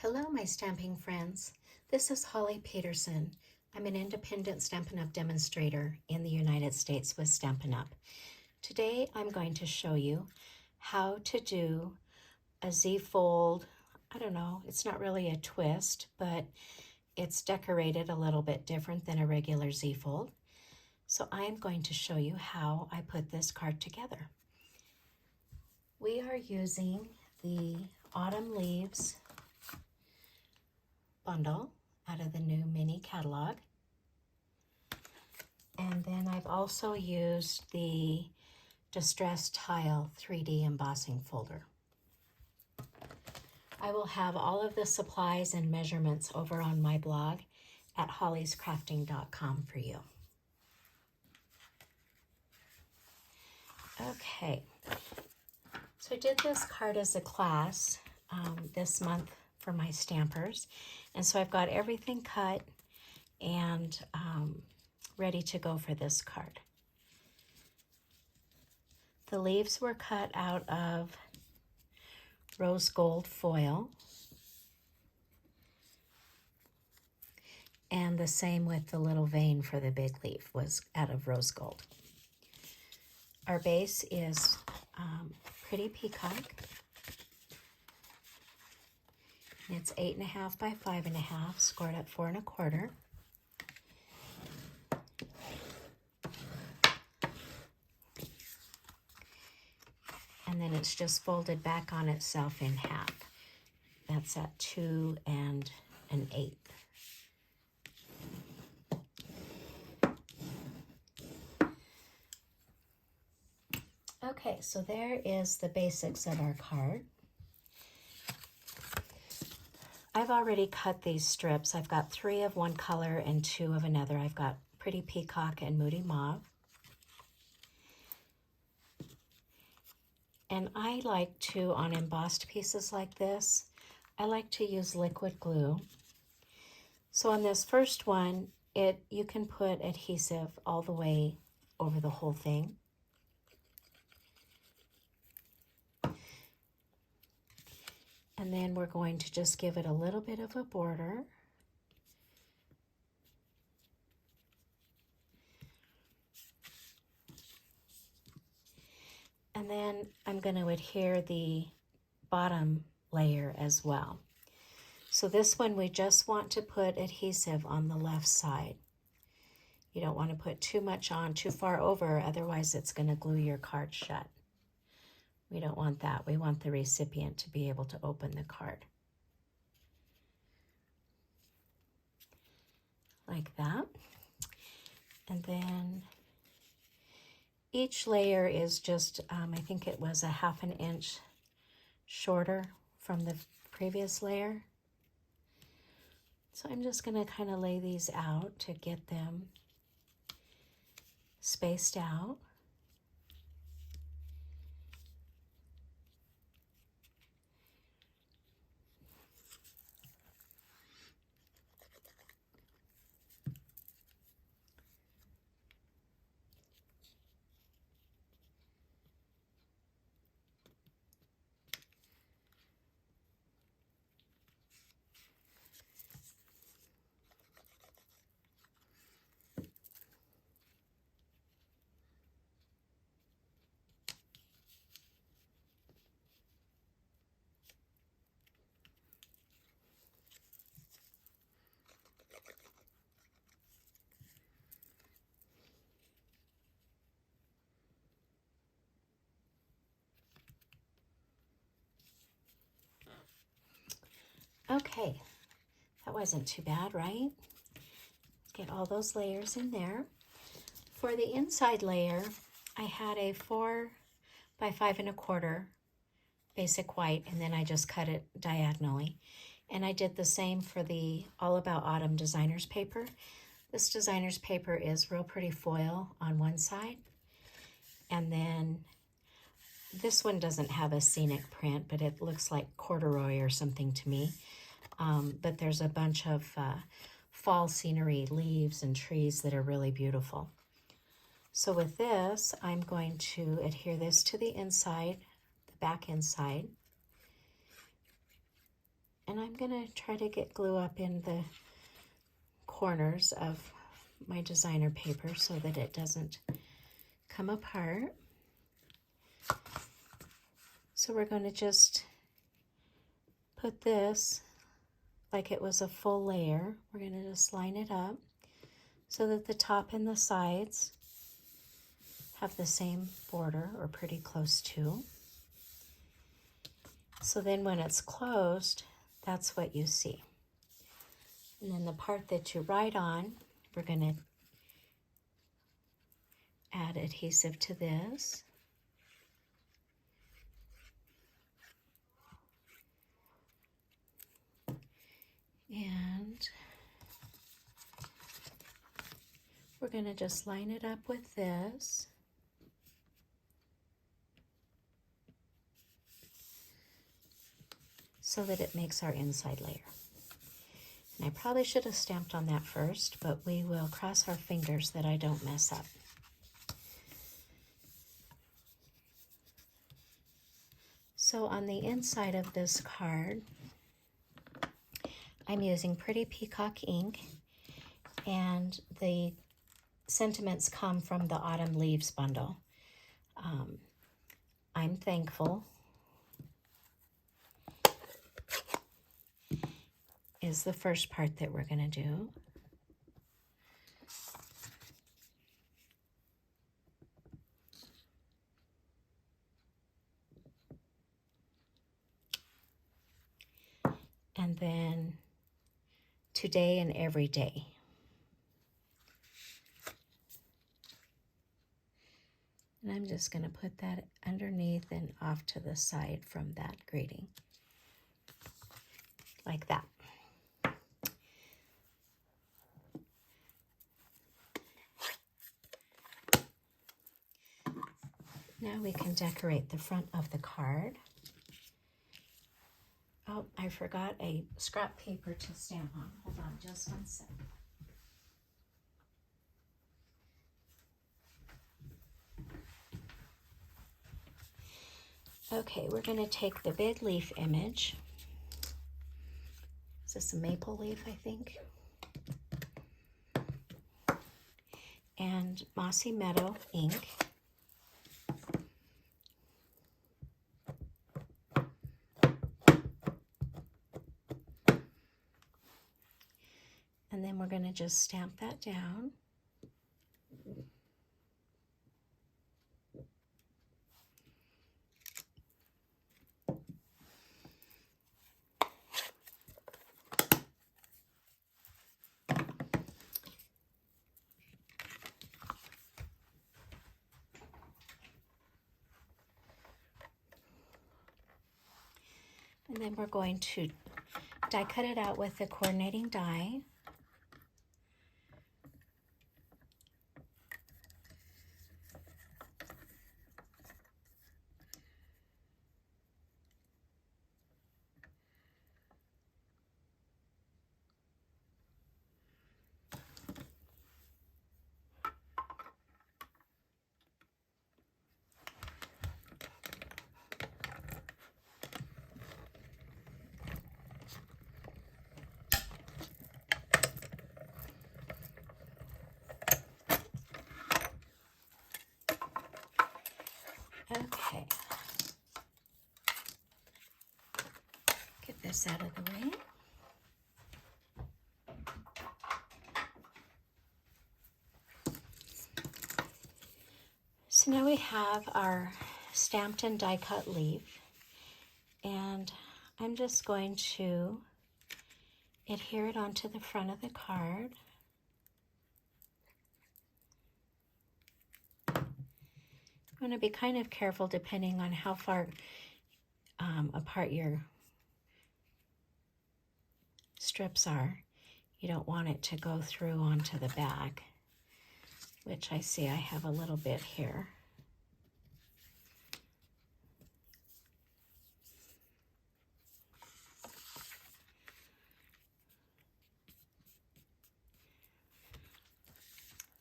Hello, my stamping friends. This is Holly Peterson. I'm an independent Stampin' Up! Demonstrator in the United States with Stampin' Up! Today, I'm going to show you how to do a Z-fold. I don't know, it's not really a twist, but it's decorated a little bit different than a regular Z-fold. So I'm going to show you how I put this card together. We are using the Autumn Leaves bundle out of the new mini catalog. And then I've also used the Distress Tile 3D embossing folder. I will have all of the supplies and measurements over on my blog at hollyscrafting.com for you. Okay, so I did this card as a class this month for my stampers. And so I've got everything cut and ready to go for this card. The leaves were cut out of rose gold foil. And the same with the little vein for the big leaf was out of rose gold. Our base is Pretty Peacock. And it's 8.5 by 5.5, scored at 4 1/4. And then it's just folded back on itself in half. That's at 2 1/8. Okay, so there is the basics of our card. I've already cut these strips. I've got 3 of one color and 2 of another. I've got Pretty Peacock and Moody Mauve. And I like to, on embossed pieces like this, I like to use liquid glue. So on this first one, you can put adhesive all the way over the whole thing. And then we're going to just give it a little bit of a border. And then I'm going to adhere the bottom layer as well. So this one, we just want to put adhesive on the left side. You don't want to put too much on too far over, otherwise it's going to glue your card shut. We don't want that. We want the recipient to be able to open the card. Like that. And then each layer is just, I think it was a 1/2 inch shorter from the previous layer. So I'm just going to kind of lay these out to get them spaced out. Okay, that wasn't too bad, right? Get all those layers in there. For the inside layer, I had a 4 by 5 1/4 basic white, and then I just cut it diagonally. And I did the same for the All About Autumn designer's paper. This designer's paper is real pretty foil on one side. And then this one doesn't have a scenic print, but it looks like corduroy or something to me. But there's a bunch of fall scenery, leaves and trees that are really beautiful. So with this, I'm going to adhere this to the inside, the back inside. And I'm going to try to get glue up in the corners of my designer paper so that it doesn't come apart. So we're going to just put this like it was a full layer. We're going to just line it up so that the top and the sides have the same border or pretty close to. So then when it's closed, that's what you see. And then the part that you write on, we're going to add adhesive to this. And we're going to just line it up with this. So that it makes our inside layer. And I probably should have stamped on that first, but we will cross our fingers that I don't mess up. So on the inside of this card, I'm using Pretty Peacock ink, and the sentiments come from the Autumn Leaves bundle. I'm thankful is the first part that we're going to do. And then today and every day. And I'm just going to put that underneath and off to the side from that greeting. Like that. Now we can decorate the front of the card. Oh, I forgot a scrap paper to stamp on. Hold on just one second. Okay, we're going to take the big leaf image. Is this a maple leaf, I think? And Mossy Meadow ink. And then we're going to just stamp that down. And then we're going to die cut it out with the coordinating die. Okay. Get this out of the way. So now we have our stamped and die cut leaf, and I'm just going to adhere it onto the front of the card. I'm going to be kind of careful depending on how far apart your strips are. You don't want it to go through onto the back, which I see I have a little bit here.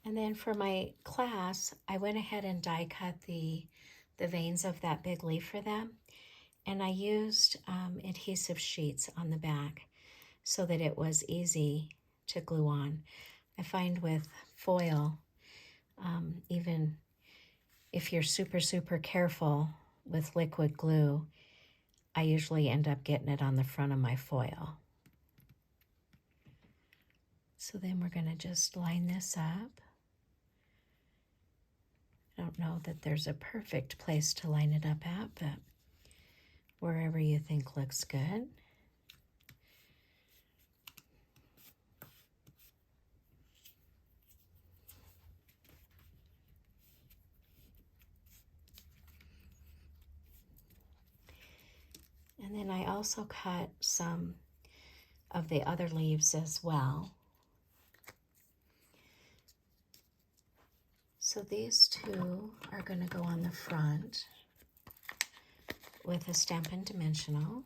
And then for my class, I went ahead and die cut the veins of that big leaf for them. And I used adhesive sheets on the back so that it was easy to glue on. I find with foil, even if you're super, super careful with liquid glue, I usually end up getting it on the front of my foil. So then we're going to just line this up. I don't know that there's a perfect place to line it up at, but wherever you think looks good. And then I also cut some of the other leaves as well. So these two are going to go on the front with a Stampin' Dimensional.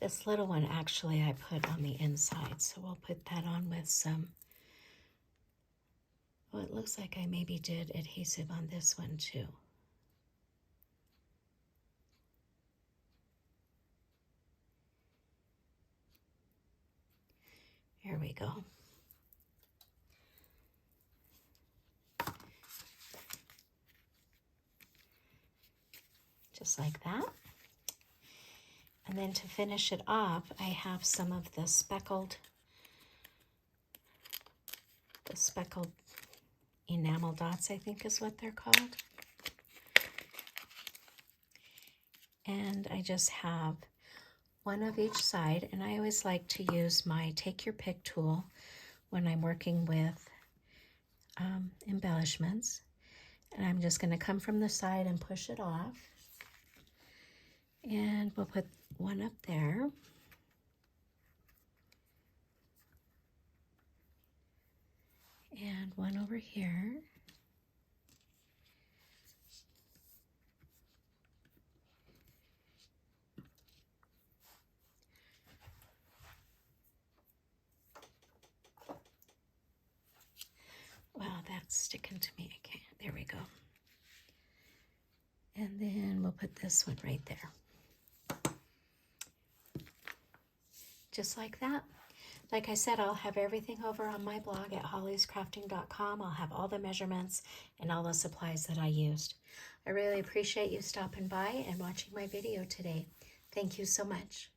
This little one actually I put on the inside, so we'll put that on with some, well, it looks like I maybe did adhesive on this one too. Here we go. Just like that. And then to finish it off, I have some of the speckled enamel dots, I think is what they're called. And I just have one of each side, and I always like to use my Take Your Pick tool when I'm working with embellishments. And I'm just going to come from the side and push it off. And we'll put one up there. And one over here. Wow, that's sticking to me. Okay, there we go. And then we'll put this one right there. Just like that. Like I said, I'll have everything over on my blog at hollyscrafting.com. I'll have all the measurements and all the supplies that I used. I really appreciate you stopping by and watching my video today. Thank you so much.